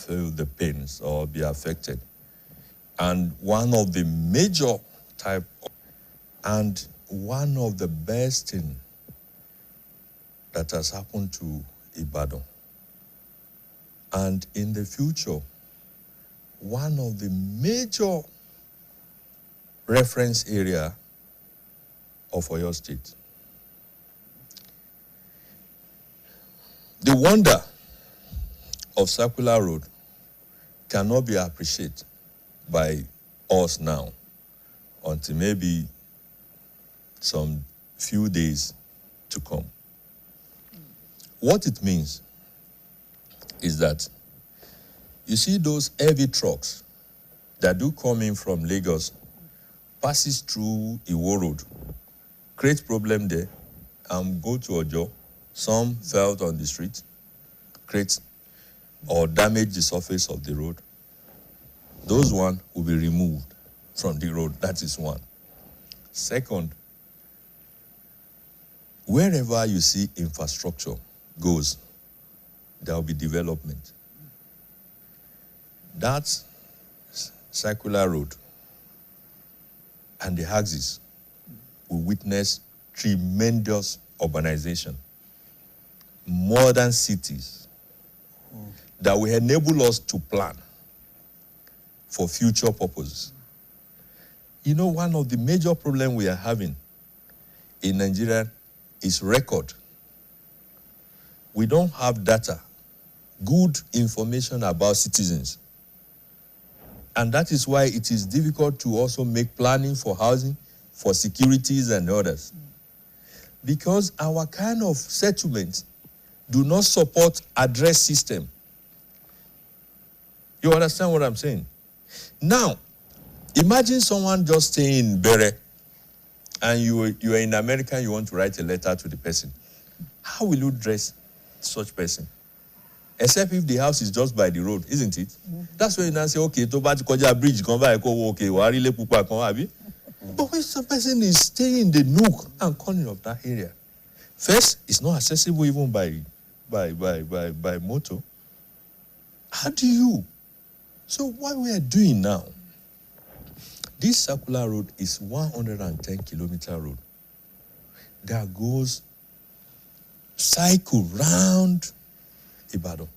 feel the pains or be affected. And one of the major type, and one of the best thing that has happened to Ibadan, and in the future, one of the major reference area of Oyo State. The wonder of Circular Road cannot be appreciated by us now until maybe some few days to come. What it means is that you see those heavy trucks that do come in from Lagos, passes through Iwo Road, create problem there, and go to Ojo. Some fell on the street, create or damage the surface of the road. Those one will be removed from the road. That is one. Second, wherever you see infrastructure goes, there will be development. That Circular Road and the axis will witness tremendous urbanization, modern cities that will enable us to plan for future purposes. You know, one of the major problems we are having in Nigeria is record. We don't have data, good information about citizens. And that is why it is difficult to also make planning for housing, for securities and others. Because our kind of settlements do not support address system. You understand what I'm saying? Now, imagine someone just staying in Bere and you are in America and you want to write a letter to the person. How will you dress such person? Except if the house is just by the road, isn't it? That's why you now say, okay, to bati koja bridge, come back, okay, warile pupa come abi. But when some person is staying in the nook and corner of that area, first, it's not accessible even by motor. How do you? So what we are doing now, this Circular Road is 110-kilometer road that goes cycle round Ibadan.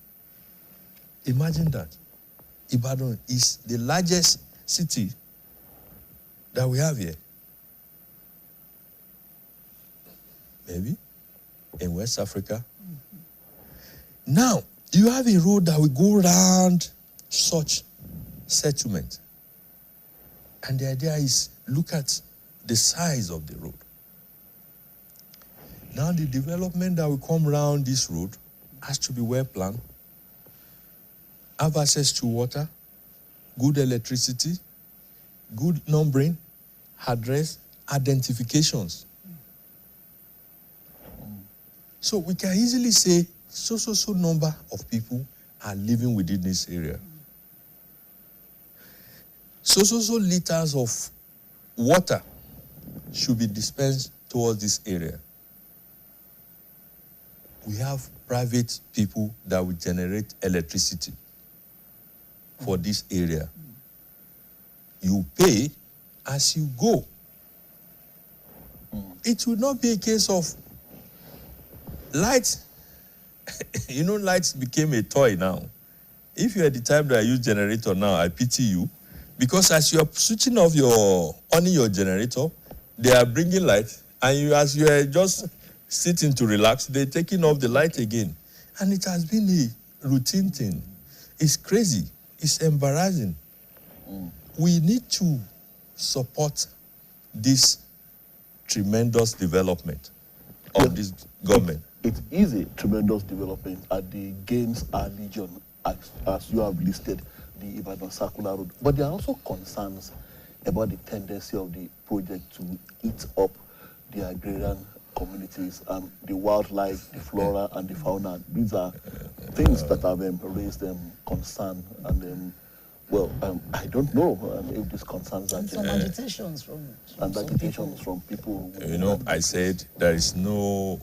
Imagine that. Ibadan is the largest city that we have here. Maybe in West Africa. Now, you have a road that will go around such settlement. And the idea is, look at the size of the road. Now, the development that will come around this road has to be well planned, have access to water, good electricity, good numbering, address, identifications. So we can easily say so number of people are living within this area. So liters of water should be dispensed towards this area. We have private people that will generate electricity for this area. You pay as you go. It will not be a case of lights. You know, lights became a toy now. If you're at the time that I use generator now, I pity you. Because as you're switching off on your generator, they are bringing light, and you, as you are just sitting to relax, they're taking off the light again. And it has been a routine thing. It's crazy. It's embarrassing. We need to support this tremendous development of this government. It is a tremendous development, and the gains are legion, as you have listed the Ibadan Circular Road. But there are also concerns about the tendency of the project to eat up the agrarian communities and the wildlife, the flora and the fauna. These are things that have raised concern, and I don't know if these concerns are some agitations from people. You know, I said there is no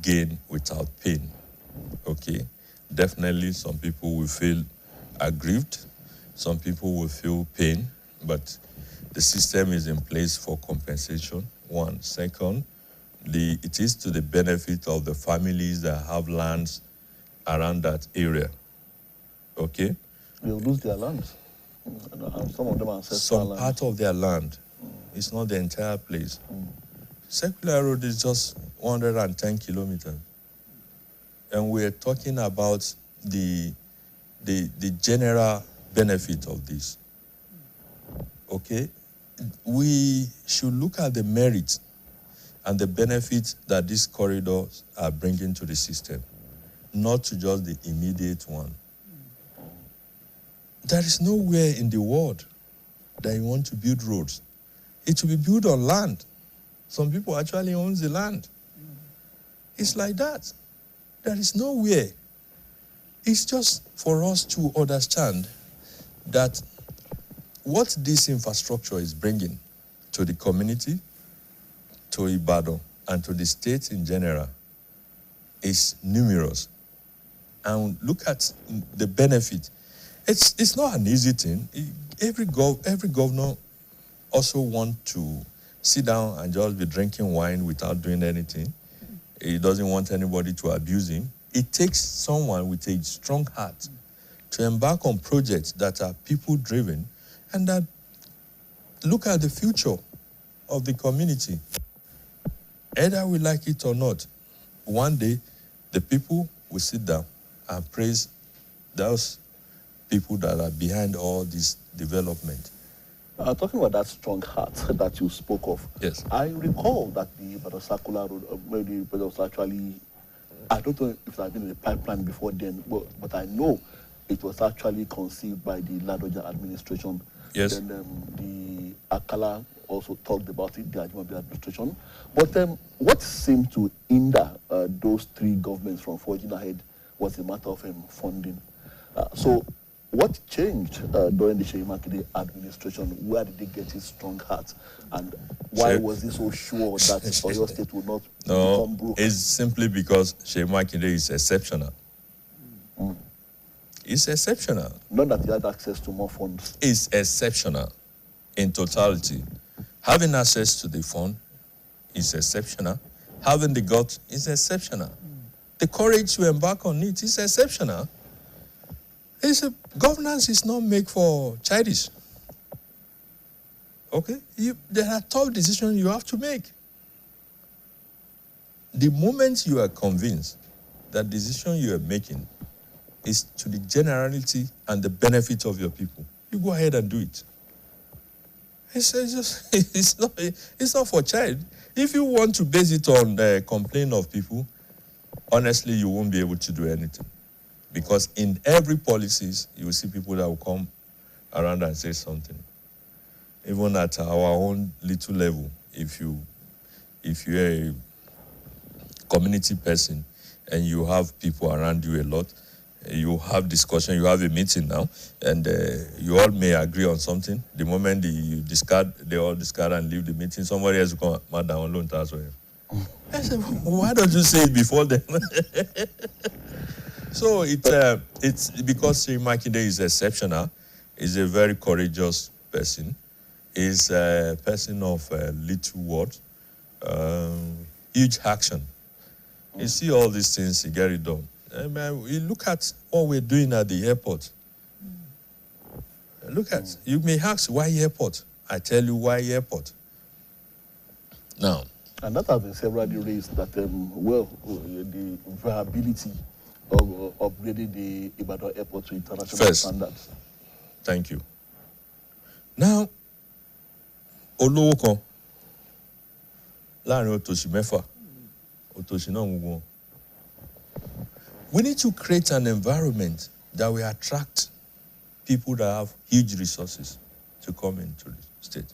gain without pain. Okay, definitely some people will feel aggrieved. Some people will feel pain, but the system is in place for compensation. One. Second, it is to the benefit of the families that have lands around that area. Okay? They'll lose their lands. And some of them are ancestral Some lands. part of their land. It's not the entire place. Circular Road is just 110 kilometers. And we're talking about the general benefit of this. Okay? We should look at the merits and the benefits that these corridors are bringing to the system, not to just the immediate one. There is nowhere in the world that you want to build roads. It will be built on land. Some people actually own the land. It's like that. There is nowhere. It's just for us to understand that what this infrastructure is bringing to the community, to Ibadan, and to the state in general is numerous. And look at the benefit. It's not an easy thing. Every governor also want to sit down and just be drinking wine without doing anything. He doesn't want anybody to abuse him. It takes someone with a strong heart to embark on projects that are people-driven and that look at the future of the community. Either we like it or not, one day the people will sit down and praise those people that are behind all this development. Talking about that strong heart that you spoke of, Yes. I recall that the Circular Road, maybe it was actually, I don't know if it had been in the pipeline before then, but I know it was actually conceived by the Ladoja administration. Yes. Then the Akala also talked about it, the Ajimobi administration. But what seemed to hinder those three governments from forging ahead was a matter of funding. So what changed during the Seyi Makinde administration? Where did they get his strong heart? And why was he so sure that Oyo State would not become broke? It's simply because Seyi Makinde is exceptional. It's exceptional. Not that he had access to more funds. It's exceptional in totality. Having access to the fund is exceptional. Having the guts is exceptional. The courage to embark on it is exceptional. Governance is not made for childish. Okay? There are tough decisions you have to make. The moment you are convinced that the decision you are making is to the generality and the benefit of your people, you go ahead and do it. It's not for child. If you want to base it on the complaint of people, honestly, you won't be able to do anything. Because in every policies, you will see people that will come around and say something. Even at our own little level, if you're a community person and you have people around you a lot, you have discussion, you have a meeting now, and you all may agree on something. The moment they all discard and leave the meeting, somebody else will come, Madam, alone to answer him. I said, why don't you say it before then? So it's because Seyi Makinde is exceptional. He's a very courageous person. He's a person of little words, huge action. You see all these things, you get it done. You look at what we're doing at the airport. Look at, you may ask, why airport? I tell you why airport. Now. And that has been severally raised that, the viability of upgrading the Ibadan airport to international standards. Thank you. Now, olówó kan láàrin òtòṣì mẹ́fà, òtòṣì náà gbogbo wọn. We need to create an environment that will attract people that have huge resources to come into the state.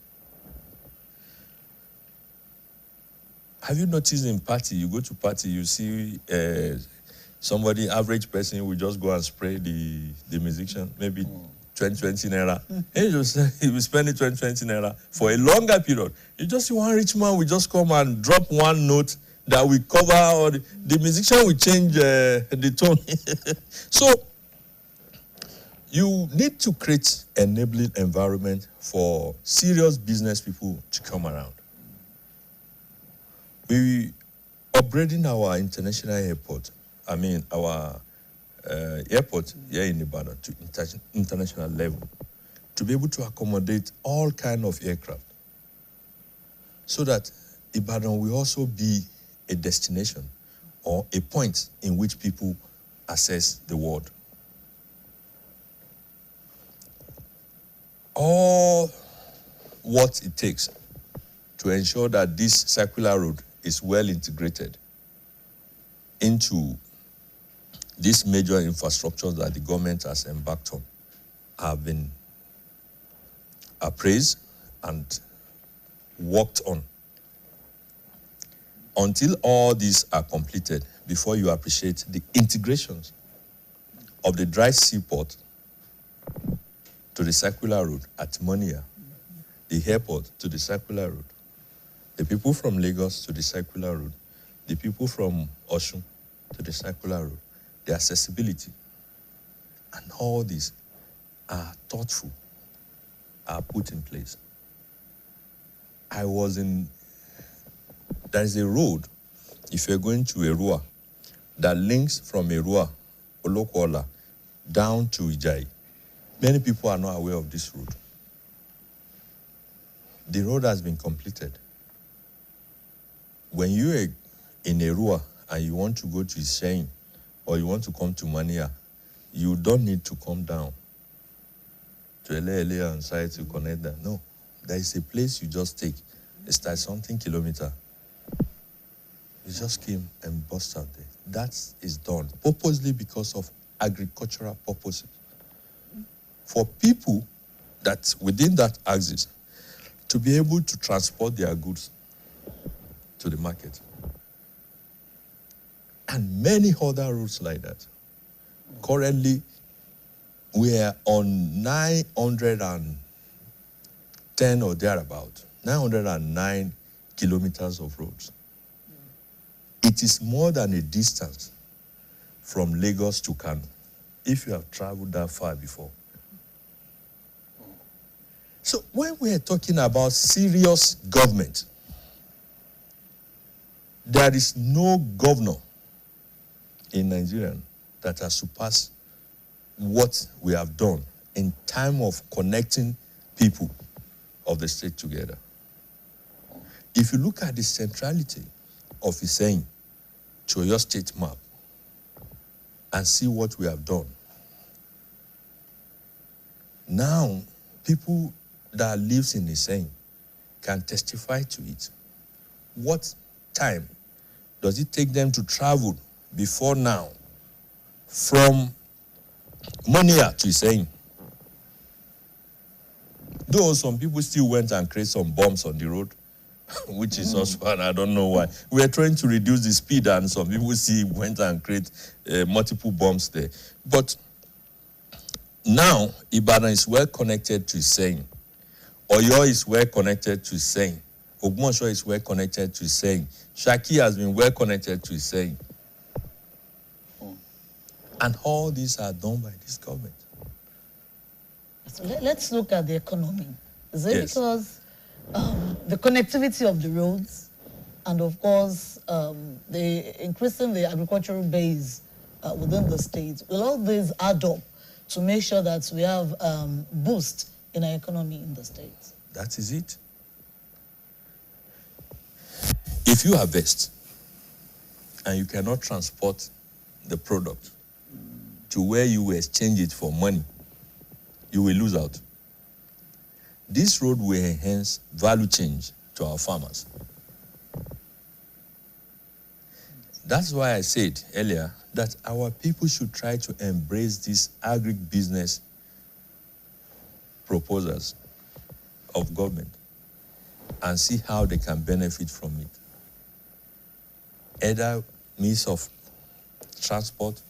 Have you noticed in party, you go to party, you see somebody, average person, will just go and spray the musician, maybe 20 naira. And he will spend 20 naira for a longer period. You just see one rich man will just come and drop one note that will cover, or the musician will change the tone. So You need to create enabling environment for serious business people to come around. We upgrading our international airport, our airport here in Ibadan to international level to be able to accommodate all kind of aircraft so that Ibadan will also be a destination or a point in which people access the world. All what it takes to ensure that this circular road is well integrated into these major infrastructures that the government has embarked on have been appraised and worked on. Until all these are completed, before you appreciate the integrations of the dry seaport to the circular road at Monia, the airport to the circular road, the people from Lagos to the circular road, the people from Osun to the circular road, the accessibility, and all these are thoughtful, are put in place. There is a road, if you're going to Erua, that links from Erua, Olokola, down to Ijai. Many people are not aware of this road. The road has been completed. When you are in Erua and you want to go to Ishain or you want to come to Mania, you don't need to come down to Ele and side to connect that. No, there is a place you just take. It's like something kilometer. You just came and bust out there. That is done purposely because of agricultural purposes. For people that within that axis to be able to transport their goods to the market. And many other routes like that. Currently, we are on 910 or thereabout, 909 kilometers of roads. It is more than a distance from Lagos to Kano, if you have traveled that far before. So when we are talking about serious government, there is no governor in Nigeria that has surpassed what we have done in time of connecting people of the state together. If you look at the centrality of Iseyin to your state map and see what we have done, now people that lives in Iseyin can testify to it. What time does it take them to travel before now from Monia to Iseyin? Though some people still went and created some bombs on the road, which is also fun. I don't know why. We are trying to reduce the speed, and some people went and create multiple bombs there. But now Ibadan is well connected to Iseyin. Oyo is well connected to Iseyin. Ogbomoso is well connected to Iseyin. Shaki has been well connected to Iseyin. And all these are done by this government. So let's look at the economy. Is it Yes. because the connectivity of the roads and, of course, the increasing the agricultural base within the state, will all these add up to make sure that we have boost in our economy in the state? That is it. If you harvest and you cannot transport the product to where you will exchange it for money, you will lose out. This road will enhance value change to our farmers. That's why I said earlier that our people should try to embrace these agribusiness proposals of government and see how they can benefit from it. Either means of transport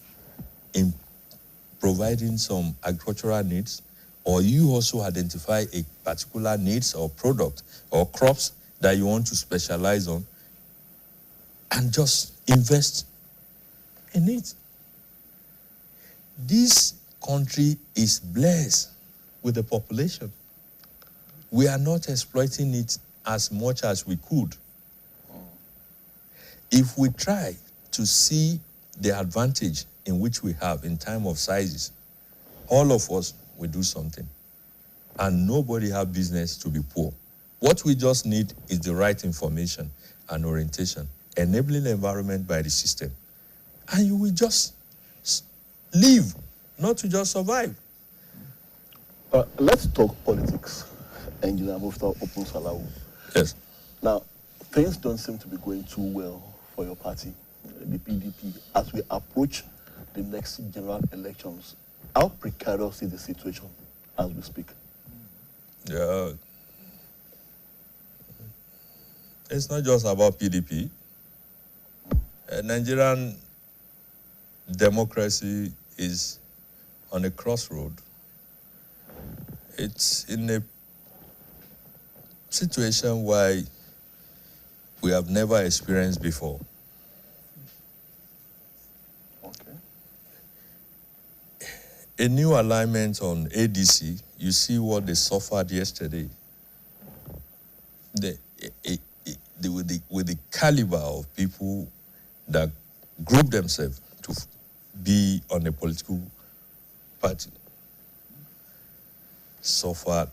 in providing some agricultural needs, or you also identify a particular needs or product or crops that you want to specialize on and just invest in it. This country is blessed with the population. We are not exploiting it as much as we could. If we try to see the advantage in which we have in time of sizes, all of us will do something. And nobody have business to be poor. What we just need is the right information and orientation, enabling environment by the system. And you will just live, not to just survive. Let's talk politics. Engineer Mufta Open Salahu. Yes. Now, things don't seem to be going too well for your party, the PDP, as we approach the next general elections. How precarious is the situation as we speak? Yeah. It's not just about PDP. Nigerian democracy is on a crossroad. It's in a situation where we have never experienced before. Okay. A new alignment on ADC, you see what they suffered yesterday. With the caliber of people that group themselves to be on a political party, suffered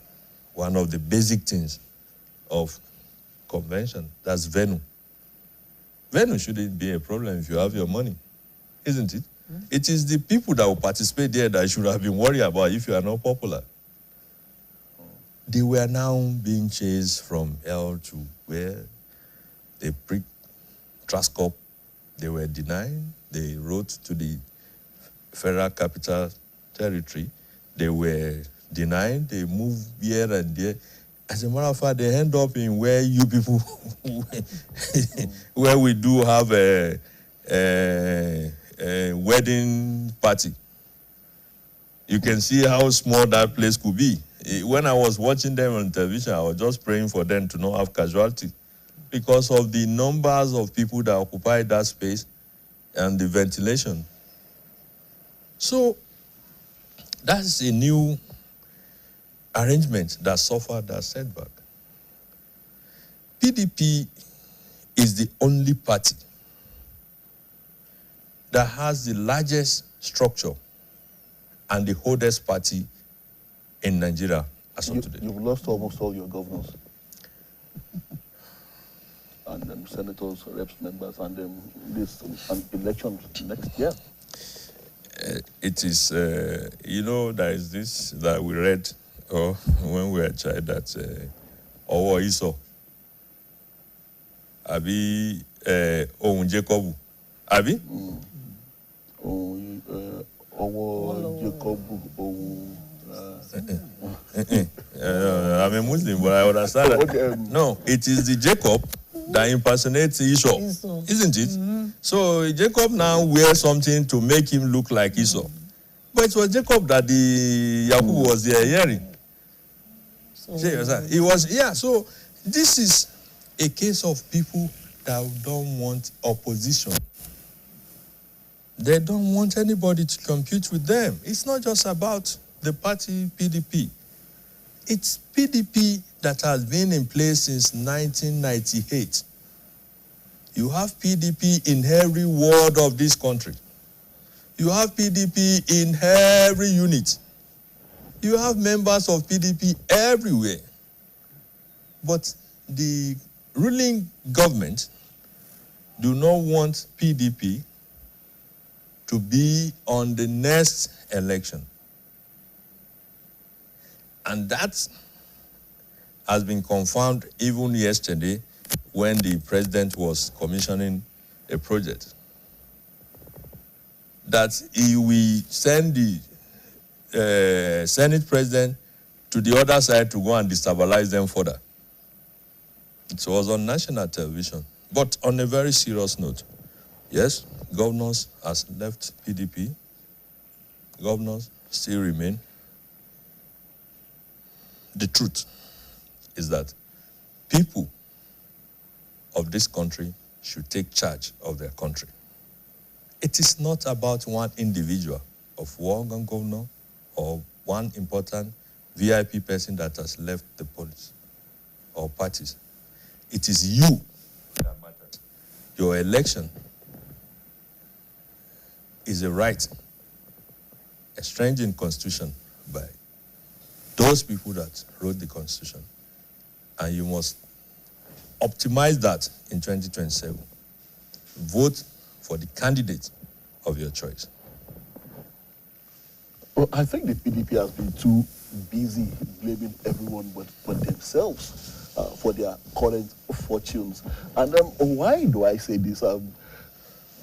one of the basic things of convention, that's venue. Venue shouldn't be a problem if you have your money, isn't it? Mm-hmm. It is the people that will participate there that should have been worried about if you are not popular. They were now being chased from hell to where they pricked Trascop. They were denied. They wrote to the Federal Capital Territory. They were denied. They moved here and there. As a matter of fact, they end up in where you people, where we do have a wedding party. You can see how small that place could be. When I was watching them on television, I was just praying for them to not have casualty because of the numbers of people that occupy that space and the ventilation. So that's a new arrangement that suffered that setback. PDP is the only party that has the largest structure and the oldest party in Nigeria as of today. You've lost almost all your governors and senators, reps, members, and this elections next year. It is, there is this that we read when we were a child that Owo Iso, Abi Ohun Jacob, Abi? Owo Jacob, Ohun. I'm a Muslim, but I understand that. Okay. No, it is the Jacob that impersonates Esau, isn't it? Mm-hmm. So Jacob now wears something to make him look like Esau. But it was Jacob that the Yakubu was there hearing. He was, so this is a case of people that don't want opposition. They don't want anybody to compete with them. It's not just about the party PDP. It's PDP that has been in place since 1998. You have PDP in every ward of this country. You have PDP in every unit. You have members of PDP everywhere. But the ruling government do not want PDP to be on the next election. And that has been confirmed even yesterday when the president was commissioning a project. That he will send the Senate president to the other side to go and destabilize them further. It was on national television. But on a very serious note, yes, governors has left PDP. Governors still remain. The truth is that people of this country should take charge of their country. It is not about one individual of one governor or one important VIP person that has left the police or parties. It is you that matters. Your election is a right, a strange in constitution by those people that wrote the constitution. And you must optimize that in 2027. Vote for the candidate of your choice. Well, I think the PDP has been too busy blaming everyone but themselves for their current fortunes. And why do I say this?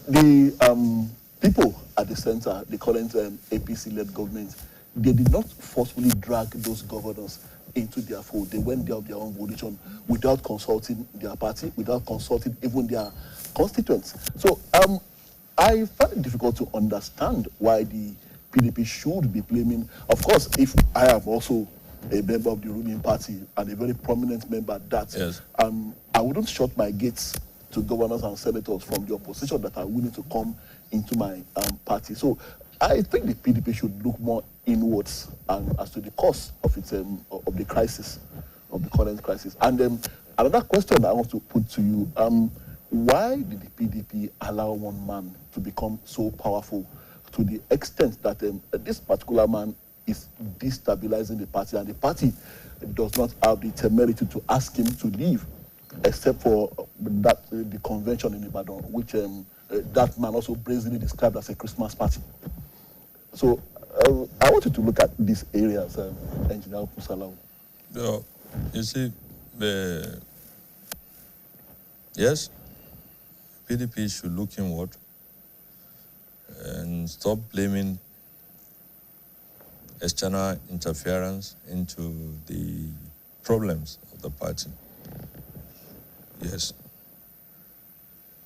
The people at the center, the current APC-led government, they did not forcefully drag those governors into their fold. They went there of their own volition without consulting their party, without consulting even their constituents. So I find it difficult to understand why the PDP should be blaming. Of course, if I am also a member of the ruling party and a very prominent member at that, yes. I wouldn't shut my gates to governors and senators from the opposition that are willing to come into my party. So I think the PDP should look more inwards as to the cause of its of the crisis, of the current crisis. And another question I want to put to you: why did the PDP allow one man to become so powerful to the extent that this particular man is destabilizing the party, and the party does not have the temerity to ask him to leave, except for that the convention in Ibadan, which that man also brazenly described as a Christmas party. So I want you to look at these areas, Engineer Pusalau. You see, yes, PDP should look inward and stop blaming external interference into the problems of the party. Yes.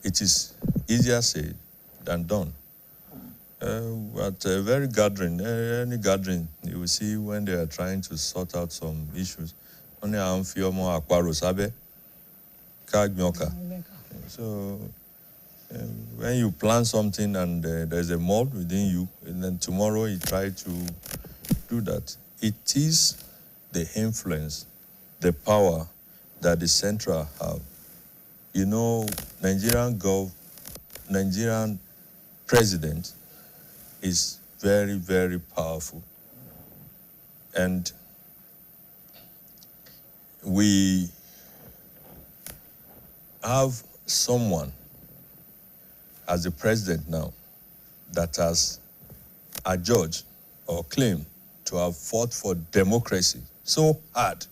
It is easier said than done. At a very gathering, any gathering, you will see when they are trying to sort out some issues. Only Amfiomo Akparo Sabe, Kagnyoka. So when you plan something and there's a mold within you, and then tomorrow you try to do that, it is the influence, the power that the central have. You know, Nigerian president is very, very powerful. And we have someone as the president now that has adjudged or claimed to have fought for democracy so hard.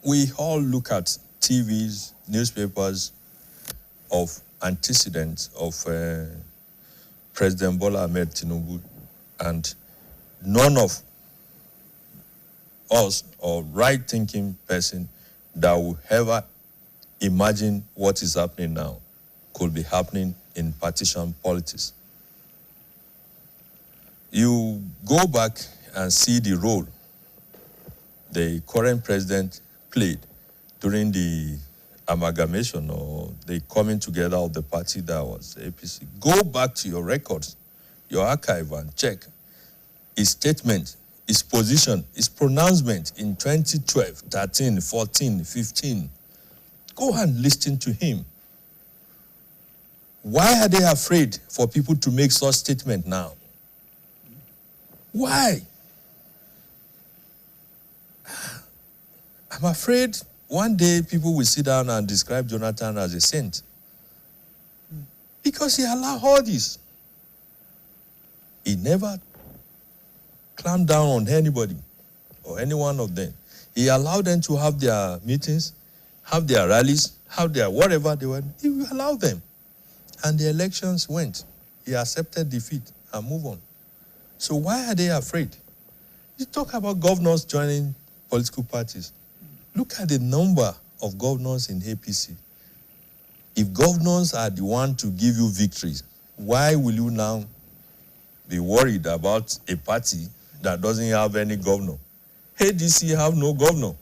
We all look at TVs, newspapers of antecedents of President Bola Ahmed Tinubu, and none of us or right-thinking person that will ever imagine what is happening now could be happening in partisan politics. You go back and see the role the current president played during the amalgamation or the coming together of the party that was APC. Go back to your records, your archive, and check his statement, his position, his pronouncement in 2012, 13, 14, 15. Go and listen to him. Why are they afraid for people to make such statement now? Why? I'm afraid one day people will sit down and describe Jonathan as a saint. Because he allowed all this. He never clamped down on anybody or any one of them. He allowed them to have their meetings, have their rallies, have their whatever they were. He allowed them. And the elections went. He accepted defeat and moved on. So why are they afraid? You talk about governors joining political parties. Look at the number of governors in APC. If governors are the one to give you victories, why will you now be worried about a party that doesn't have any governor? ADC have no governor.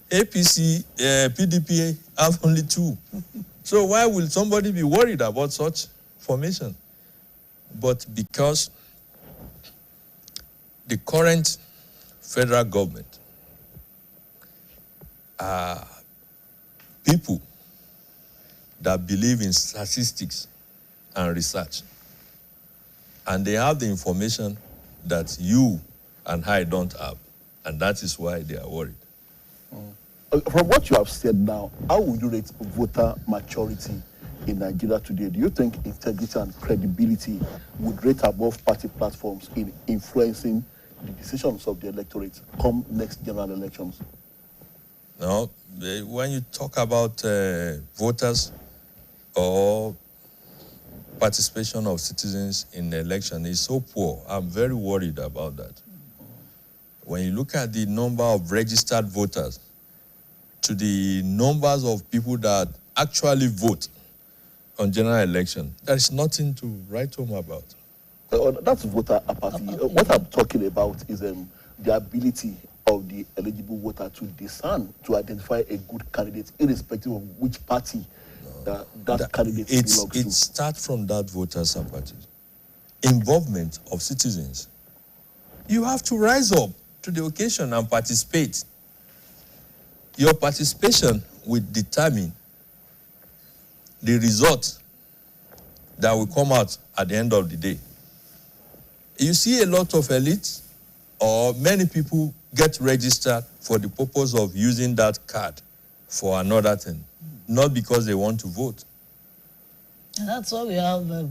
APC, PDP have only 2. So why will somebody be worried about such formation? But because the current federal government are people that believe in statistics and research. And they have the information that you and I don't have. And that is why they are worried. From what you have said now, how would you rate voter maturity in Nigeria today? Do you think integrity and credibility would rate above party platforms in influencing the decisions of the electorate come next general elections? Now, when you talk about voters or participation of citizens in the election, it's so poor. I'm very worried about that. When you look at the number of registered voters to the numbers of people that actually vote on general election, there is nothing to write home about. That's voter apathy. What I'm talking about is the ability of the eligible voter to discern, to identify a good candidate, irrespective of which party that candidate belongs to. It starts from that voters' apathy. Involvement of citizens. You have to rise up to the occasion and participate. Your participation will determine the result that will come out at the end of the day. You see a lot of elites or many people get registered for the purpose of using that card for another thing, not because they want to vote. And that's why we have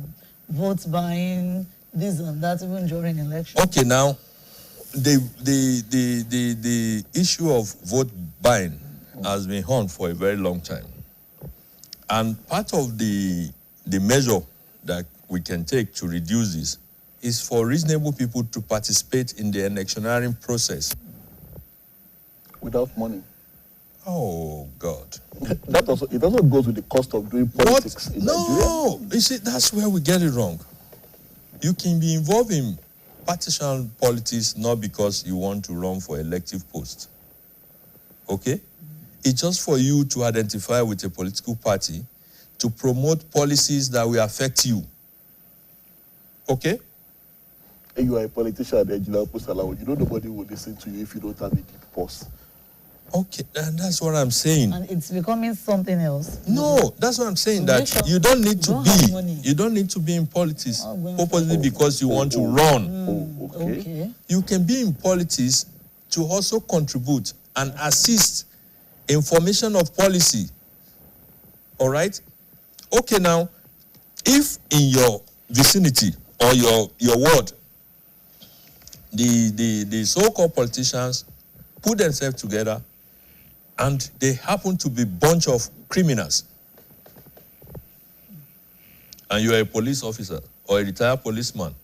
vote buying, this and that, even during elections. Okay, now, the issue of vote buying has been on for a very long time. And part of the measure that we can take to reduce this is for reasonable people to participate in the electioneering process. Without money. Oh, God. It also goes with the cost of doing politics in Nigeria. No, you see, that's where we get it wrong. You can be involved in partisan politics not because you want to run for elective post. Okay? It's just for you to identify with a political party to promote policies that will affect you. Okay? You are a politician at the General Post Allowance. You know nobody will listen to you if you don't have a deep pulse. Okay, and that's what I'm saying. And it's becoming something else. No, that's what I'm saying. That you don't need to be in politics purposely because you want to run. Okay. You can be in politics to also contribute and assist in formation of policy. All right? Okay, now, if in your vicinity or your ward, the so-called politicians put themselves together and they happen to be a bunch of criminals, and you are a police officer or a retired policeman,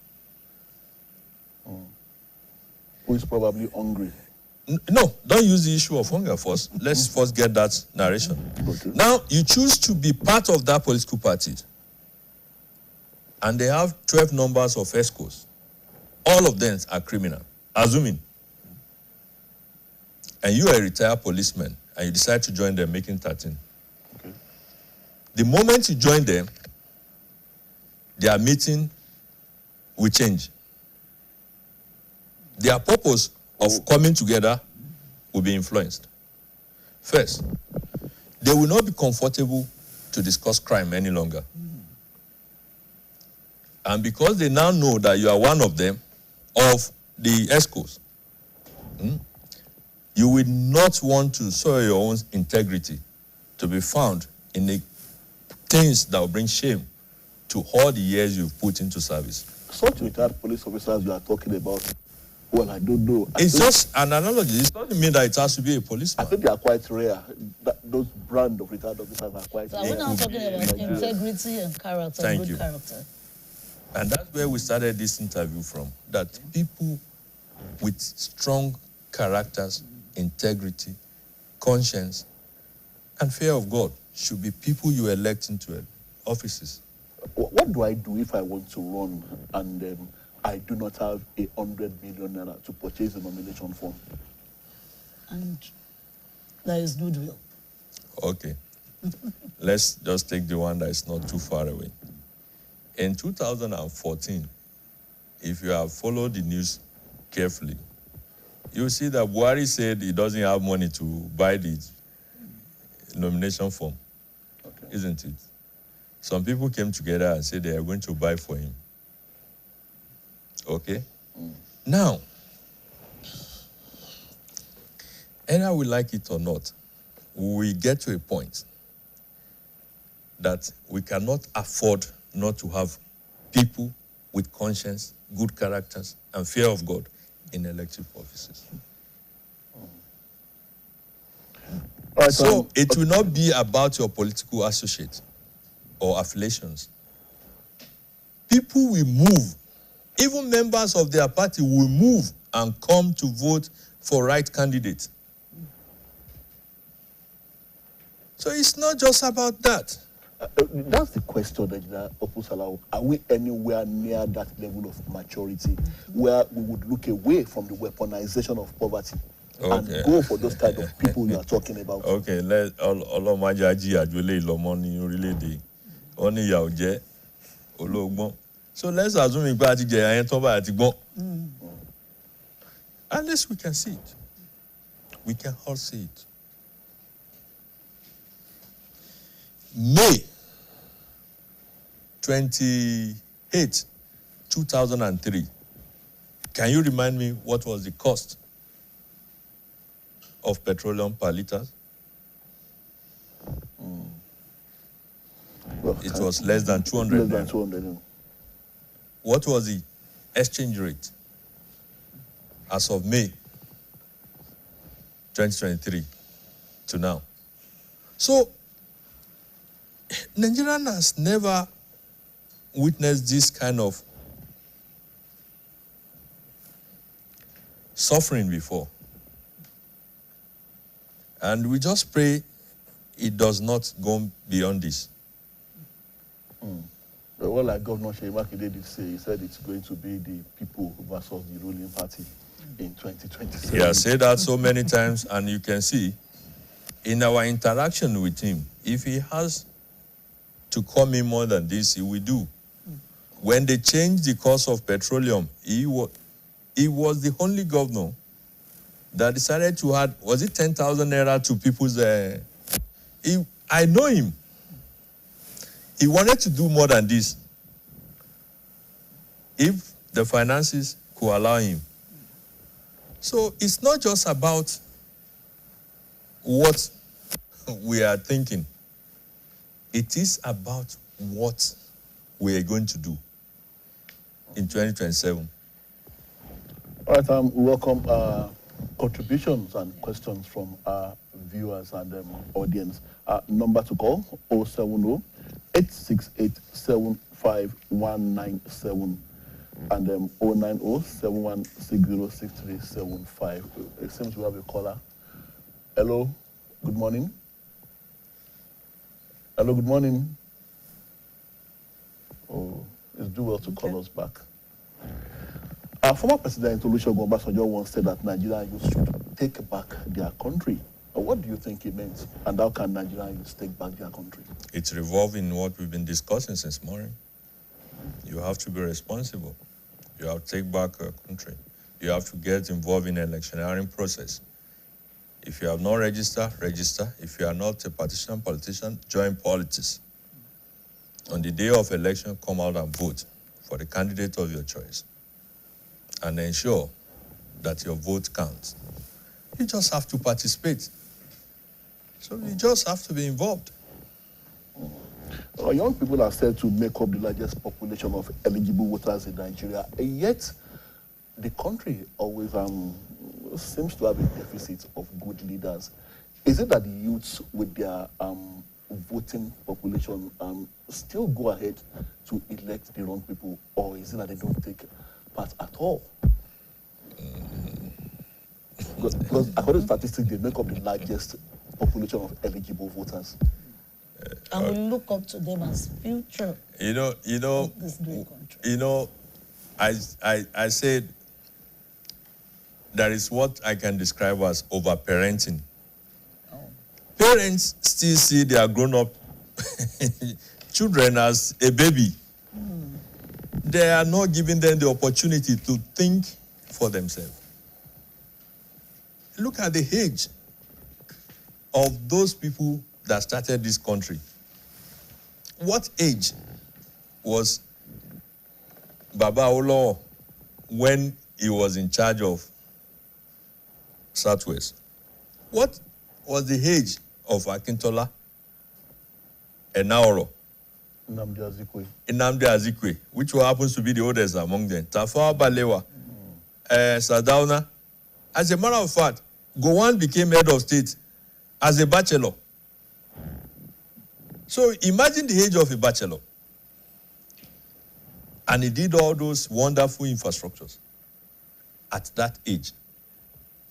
who is probably hungry. No, don't use the issue of hunger first. Let's first get that narration. Okay. Now, you choose to be part of that political party, and they have 12 numbers of ESCOs. All of them are criminal, assuming. And you are a retired policeman, and you decide to join them, making 13. Okay. The moment you join them, their meeting will change. Their purpose of coming together will be influenced. First, they will not be comfortable to discuss crime any longer. And because they now know that you are one of them, of the ESCOs, you will not want to soil your own integrity to be found in the things that will bring shame to all the years you've put into service. Such retired police officers you are talking about, well, I don't know. It's just an analogy. It doesn't mean that it has to be a policeman. I think they are quite rare. Those brand of retired officers are quite So rare. we're now talking about integrity and character, Thank you. character. And that's where we started this interview from, that people with strong characters, integrity, conscience, and fear of God should be people you elect into offices. What do I do if I want to run and I do not have 100 million naira to purchase a nomination form? And there is goodwill. Okay. Let's just take the one that is not too far away. In 2014, if you have followed the news carefully, you see that Buhari said he doesn't have money to buy the nomination form, isn't it? Some people came together and said they are going to buy for him. Okay? Now, either we like it or not, we get to a point that we cannot afford not to have people with conscience, good characters, and fear of God in elective offices. Right, So it will not be about your political associate or affiliations. People will move. Even members of their party will move and come to vote for right candidate. So it's not just about that. That's the question that Opusala. Are we anywhere near that level of maturity where we would look away from the weaponization of poverty and go for those type of people you are talking about? Okay, let Olomajaji Ajule Ilomoni orílẹ̀-èdè. Oni ìyà ò jẹ olóògbọ́n. So let's assume pé a ti jẹ àyẹn tán báyìí àti gbọ́n. At least we can see it. We can all see it. May 28, 2003. Can you remind me what was the cost of petroleum per liter? Well, It was less than 200. less than 200. What was the exchange rate as of May 2023 to now? So, Nigeria has never witnessed this kind of suffering before. And we just pray it does not go beyond this. Well, like Governor Sheyi Makinde did say, he said it's going to be the people versus the ruling party in 2027. He has said that so many times, and you can see in our interaction with him, if he has to come in more than this, he will do. When they changed the cost of petroleum, he was the only governor that decided to add, was it 10,000 naira to people's, I know him. He wanted to do more than this if the finances could allow him. So it's not just about what we are thinking. It is about what we are going to do in 2027. All right, we welcome contributions and questions from our viewers and audience. Number to call 070 868-75197 and 090-7160-6375. It seems we have a caller. Hello, good morning. Hello, good morning. Oh, it's do well to call us back. Our former President Olusegun Obasanjo once said that Nigerian youth should take back their country. What do you think he meant? And how can Nigerian youth take back their country? It's revolving what we've been discussing since morning. You have to be responsible. You have to take back your country. You have to get involved in the electioneering process. If you have not registered, register. If you are not a politician, join politics. On the day of election, come out and vote for the candidate of your choice. And ensure that your vote counts. You just have to participate. So you just have to be involved. Young people are said to make up the largest population of eligible voters in Nigeria, and yet the country always seems to have a deficit of good leaders. Is it that the youths with their voting population still go ahead to elect the wrong people, or is it that they don't take part at all? Because according to statistics, they make up the largest population of eligible voters. And we look up to them as future. You know, of this great country. I said there is what I can describe as overparenting. Parents still see their grown-up children as a baby. They are not giving them the opportunity to think for themselves. Look at the age of those people that started this country. What age was Baba Olo when he was in charge of Southwest? What was the age of Akintola Enaoro? Nnamdi Azikwe, which happens to be the oldest among them. Tafawa Balewa, Sardauna. As a matter of fact, Gowon became head of state as a bachelor. So imagine the age of a bachelor. And he did all those wonderful infrastructures at that age.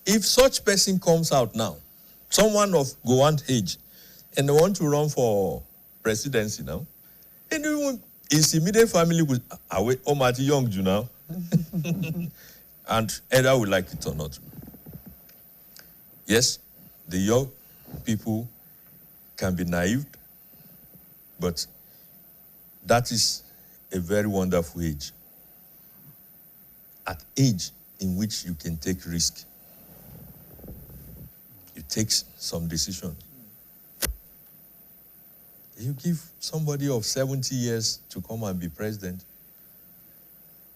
If such person comes out now, someone of Gowon's age, and they want to run for presidency now, and even his immediate family will away Omati Young you now. And either we like it or not. Yes, the young people can be naive, but that is a very wonderful age. At age in which you can take risk. You take some decisions. You give somebody of 70 years to come and be president.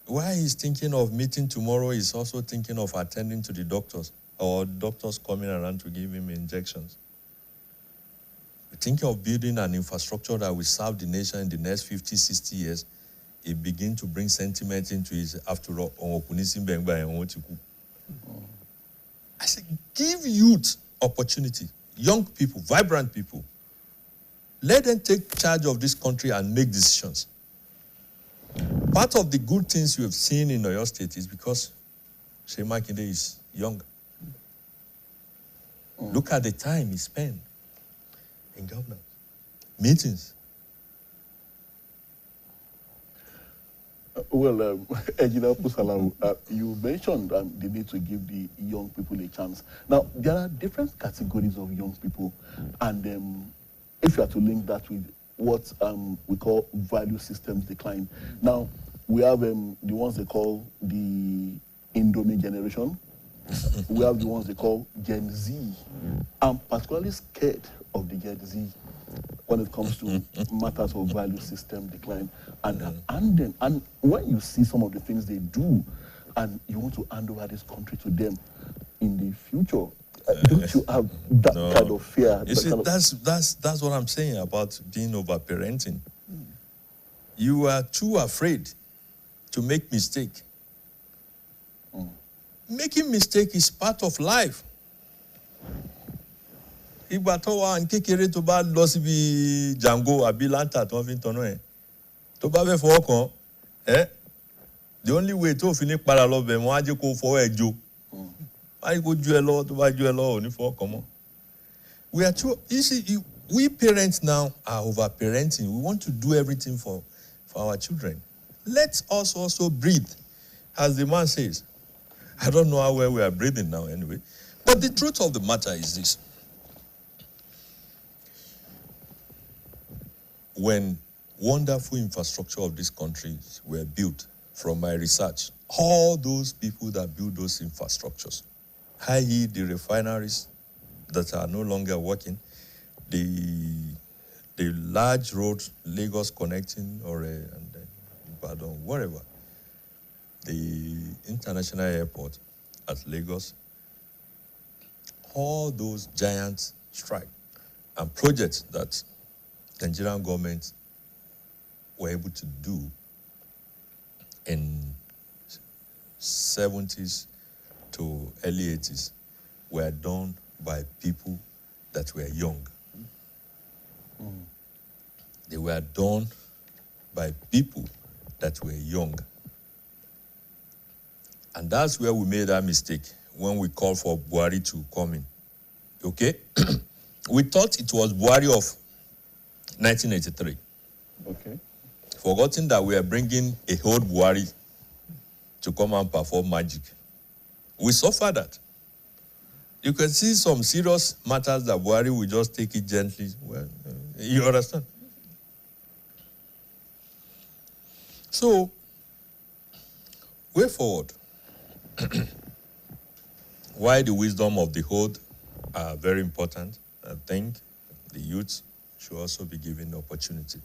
While he's thinking of meeting tomorrow, he's also thinking of attending to the doctors, or doctors coming around to give him injections. Thinking of building an infrastructure that will serve the nation in the next 50, 60 years, it begins to bring sentiment into his, after all, I said, give youth opportunity, young people, vibrant people. Let them take charge of this country and make decisions. Part of the good things you have seen in Oyo State is because Sheyi Makinde is young. Look at the time he spent in government, meetings. Engineer Pusala, you mentioned the need to give the young people a chance. Now, there are different categories of young people, and if you are to link that with what we call value systems decline. Now, we have the ones they call the Indomie generation. We have the ones they call Gen Z. I'm particularly scared of the Gen Z when it comes to matters of value system decline. And when you see some of the things they do, and you want to hand over this country to them in the future, don't you have that kind of fear? You see, that's what I'm saying about being over-parenting. You are too afraid to make mistake. Making mistake is part of life. Ìgbà tó wà ní kékeré tó bá lọ síbi Django àbí Lanta tó fi ń tanná ẹ̀ tó bá fẹ́ fọwọ́ kàn the only way tó fi ní padà lọ bẹ̀ wọ́n á jẹ́ kó fọwọ́ ẹ̀ jó. Why go jewel to buy jewel only for come on? We are too easy. We parents now are over parenting. We want to do everything for our children. Let us also breathe, as the man says. I don't know how well we are breathing now anyway. But the truth of the matter is this. When wonderful infrastructure of this country were built, from my research, all those people that build those infrastructures, i.e. the refineries that are no longer working, the large roads, Lagos connecting, or Ibadan, wherever, the international airport at Lagos, all those giant strike and projects that the Nigerian government were able to do in 70s to early 80s were done by people that were young. They were done by people that were young. And that's where we made our mistake when we called for Buhari to come in. Okay? We thought it was Buhari of 1983. Okay. Forgotten that we are bringing a old Buhari to come and perform magic. We suffer that. You can see some serious matters that Buhari will just take it gently. Well, you understand? So, way forward, Why the wisdom of the old are very important, I think the youth should also be given the opportunity.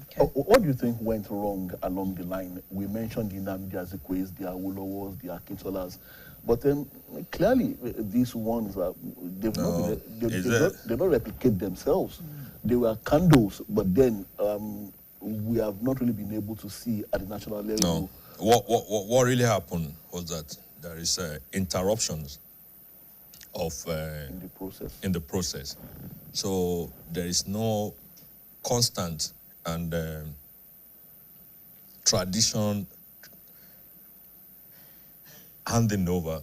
Okay. What do you think went wrong along the line? We mentioned the Nnamdi Azikiwes, the Awolowos, the Akintolas, but clearly these ones they've No, not been, is they don't replicate themselves. They were candles, but then we have not really been able to see at the national level. No. What really happened was that there is interruptions of in the process. in the process. So there is no constant and tradition handing over,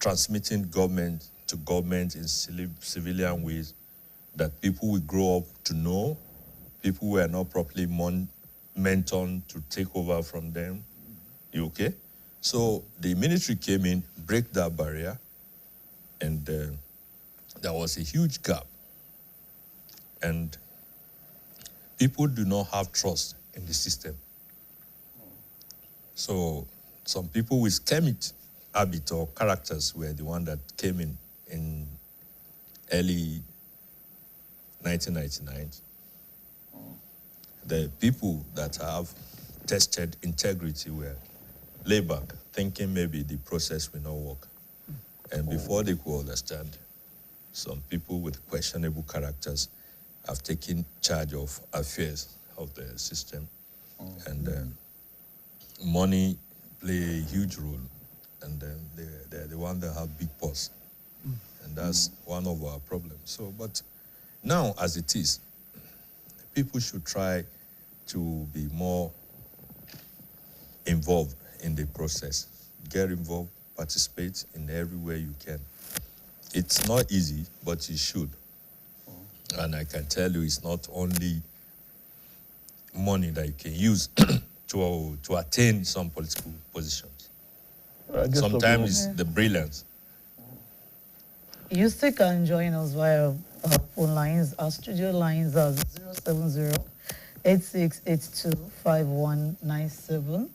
transmitting government to government in civilian ways that people will grow up to know, people who are not properly mentored to take over from them. You okay? So the military came in, break that barrier, and there was a huge gap. And people do not have trust in the system. So some people with schemic habit or characters were the one that came in early 1999. The people that have tested integrity were laid back, thinking maybe the process will not work. And before they could understand, some people with questionable characters have taken charge of affairs of the system. And money play a huge role. And they're the one that have big purse. And that's one of our problems. So, but now as it is, people should try to be more involved in the process. Get involved, participate in every way you can. It's not easy, but you should. And I can tell you, it's not only money that you can use to attain some political positions. Sometimes it's the brilliance. You still can join us via our phone lines. Our studio lines are 070-8682-5197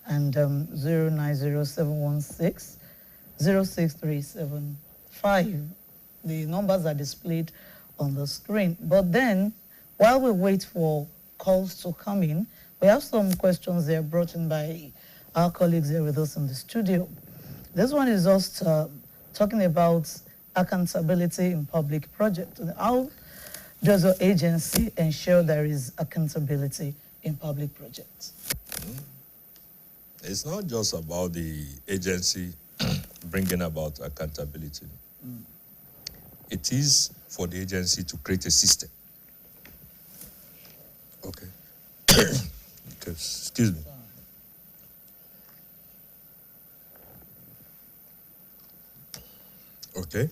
and 090-716-06375. The numbers are displayed on the screen. But then, while we wait for calls to come in, we have some questions there brought in by our colleagues here with us in the studio. This one is just talking about accountability in public projects. How does your agency ensure there is accountability in public projects? It's not just about the agency bringing about accountability. It is for the agency to create a system. Okay. Excuse me. Okay.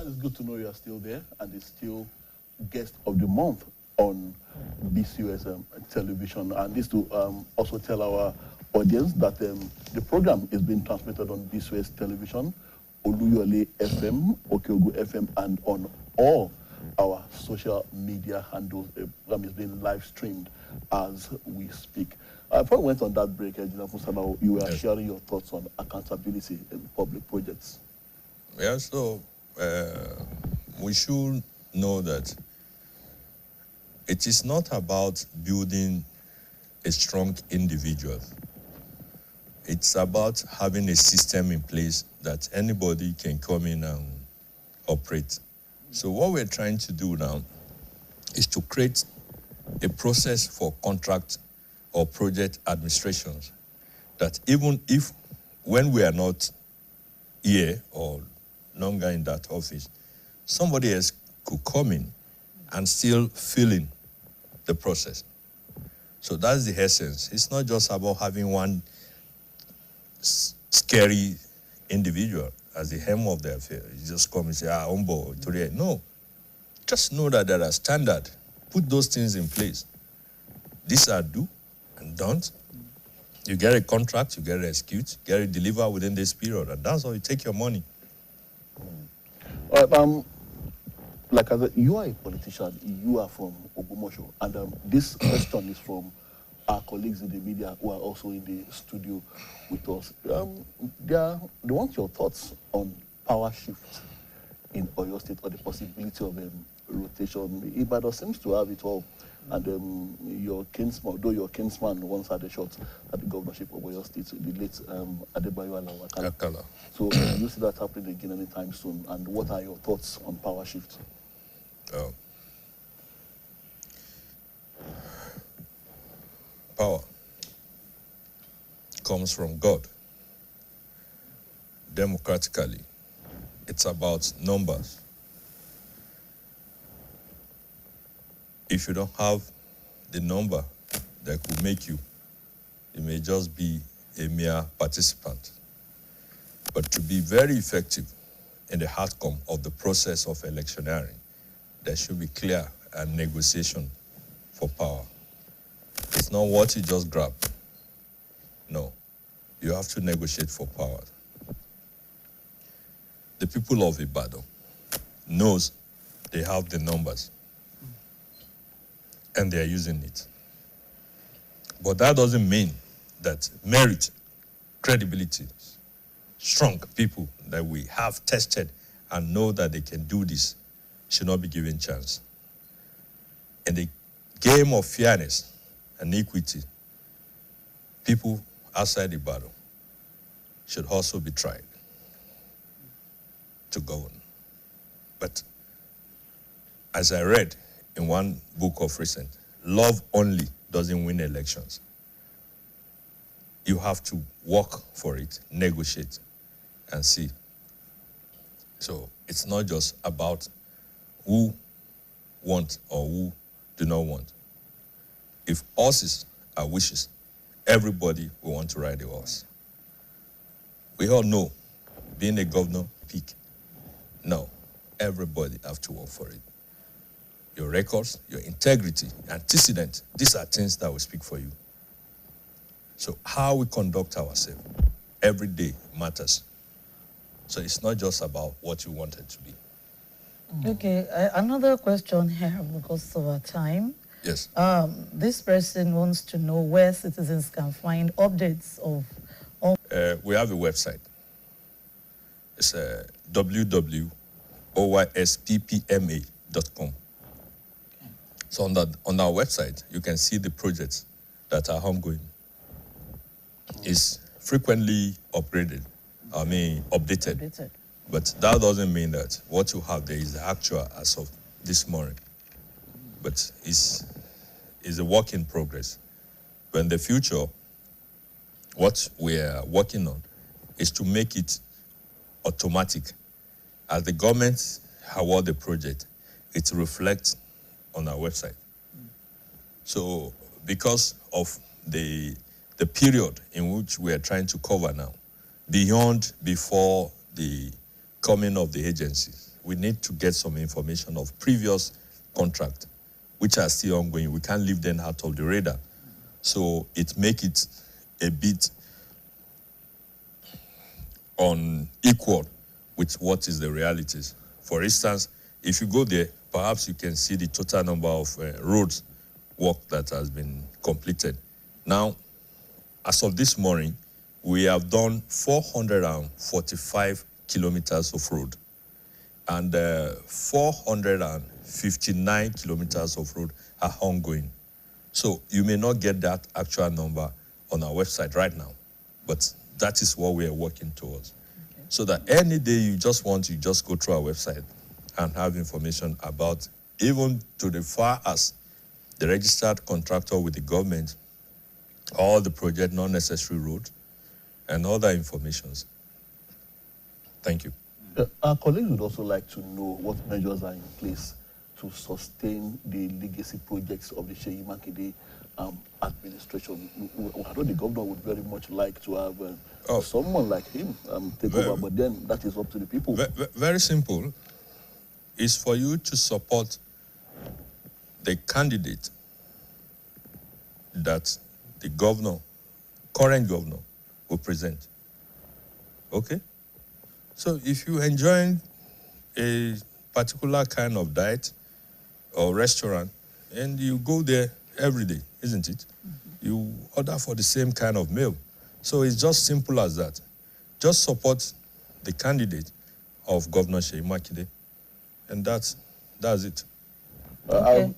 It's good to know you are still there and it's still guest of the month on BCOS television. And this to also tell our audience that the program is being transmitted on BCOS television, Oluyole FM, Okeogu FM, and on all our social media handles. The program is being live streamed as we speak. Before we went on that break, Engineer Musala, you were sharing your thoughts on accountability in public projects. Yeah, so we should know that it is not about building a strong individual. It's about having a system in place that anybody can come in and operate. So what we're trying to do now is to create a process for contract or project administrations that even if when we are not here or longer in that office, somebody else could come in and still fill in the process. So that's the essence. It's not just about having one scary individual as the hem of the affair. You just come and say, umbo, today. No. Just know that there are standards. Put those things in place. These are do and don't. You get a contract, you get it execute, get it delivered within this period, and that's how you take your money. All right, like I said, you are a politician, you are from Ogbomoso, and this question is from our colleagues in the media who are also in the studio with us. They want your thoughts on power shift in Oyo State or the possibility of rotation. Ibadan seems to have it all, and your kinsman, though your kinsman once had a shot at the governorship of Oyo State, the late Adebayo Alawakala. So do you see that happening again anytime soon? And what are your thoughts on power shift? Power comes from God. Democratically, it's about numbers. If you don't have the number that could make you, you may just be a mere participant. But to be very effective in the outcome of the process of electioneering, there should be clear and negotiation for power. It's not what you just grab. No, you have to negotiate for power. The people of Ibadan knows they have the numbers and they are using it. But that doesn't mean that merit, credibility, strong people that we have tested and know that they can do this should not be given chance. In the game of fairness and equity, people outside the battle should also be tried to govern. But as I read in one book of recent, love only doesn't win elections. You have to work for it, negotiate, and see. So it's not just about who want or who do not want. If horses are wishes, everybody will want to ride a horse. We all know, being a governor, peak. No, everybody have to work for it. Your records, your integrity, antecedent, these are things that will speak for you. So how we conduct ourselves every day matters. So it's not just about what you want it to be. Okay, another question here because of our time. Yes. This person wants to know where citizens can find updates of. We have a website. It's www.oyspppma.com. So on our website, you can see the projects that are ongoing. It's frequently updated. But that doesn't mean that what you have there is the actual as of this morning. But it's a work in progress. But in the future, what we are working on is to make it automatic. As the government award the project, it reflects on our website. So because of the period in which we are trying to cover now, before the coming of the agencies, we need to get some information of previous contract, which are still ongoing. We can't leave them out of the radar. So it make it a bit unequal with what is the realities. For instance, if you go there, perhaps you can see the total number of roads work that has been completed. Now, as of this morning, we have done 445 kilometers of road, and 459 kilometers of road are ongoing. So you may not get that actual number on our website right now, but that is what we are working towards. Okay. So that any day you just want to just go through our website and have information about, even to the far as the registered contractor with the government, all the project non-necessary roads, and other informations. Thank you. Our colleagues would also like to know what measures are in place to sustain the legacy projects of the Seyi Makinde administration. I know the governor would very much like to have someone like him take over, but then that is up to the people. Very simple. It's for you to support the candidate that the governor, current governor, will present. Okay? So if you enjoy a particular kind of diet or restaurant, and you go there every day, isn't it? Mm-hmm. You order for the same kind of meal. So it's just simple as that. Just support the candidate of Governor Seyi Makinde, and that's it. Okay.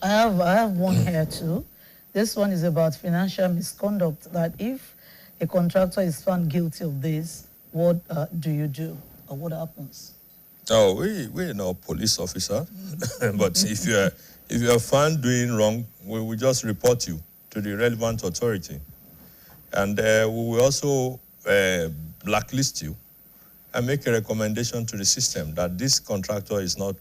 I have one here too. This one is about financial misconduct, that if a contractor is found guilty of this, what do you do, or what happens? Oh, we're not police officer, but if you are found doing wrong, we will just report you to the relevant authority, and we will also blacklist you and make a recommendation to the system that this contractor is not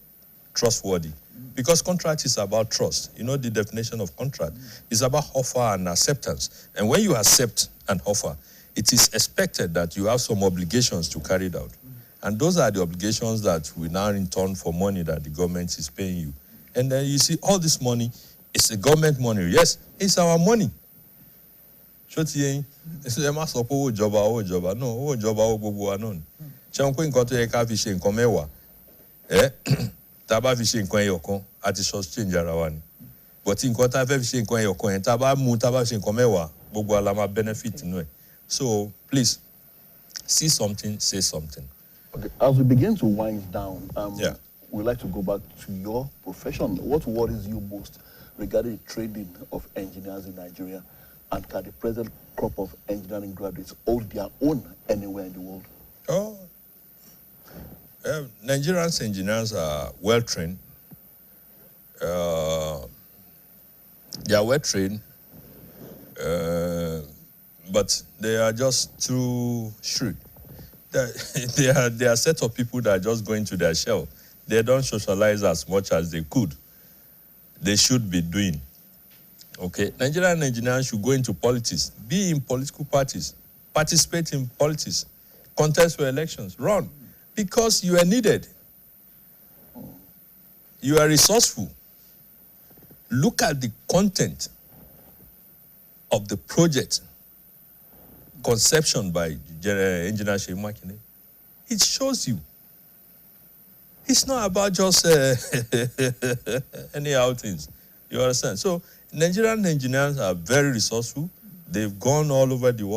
trustworthy. Because contract is about trust. You know the definition of contract. It's about offer and acceptance. And when you accept an offer, it is expected that you have some obligations to carry it out. And those are the obligations that we now return for money that the government is paying you. And then you see all this money, it's the government money. Yes, it's our money. No, Taba fi ṣe nǹkan ẹyọ kan àti exchange ara wa ni, but nǹkan tá fẹ́ fi ṣe nǹkan ẹyọ kan yẹn taba mú taba ṣe nǹkan mẹ́wàá gbogbo ala máa benefit nínú ẹ̀. So please see something, say something. Okay, as we begin to wind down, we'd like to go back to your profession. What worries you most regarding the training of engineers in Nigeria, and can the present crop of engineering graduates hold their own anywhere in the world? Nigerian engineers are well trained. They are well trained, but they are just too shrewd. They are a set of people that are just going to their shell. They don't socialize as much as they could. They should be doing. Okay, Nigerian engineers should go into politics, be in political parties, participate in politics, contest for elections, run. Because you are needed. You are resourceful. Look at the content of the project conception by Engineer Seyi Makinde. It shows you. It's not about just anyhow things. You understand? So Nigerian engineers are very resourceful. They've gone all over the world.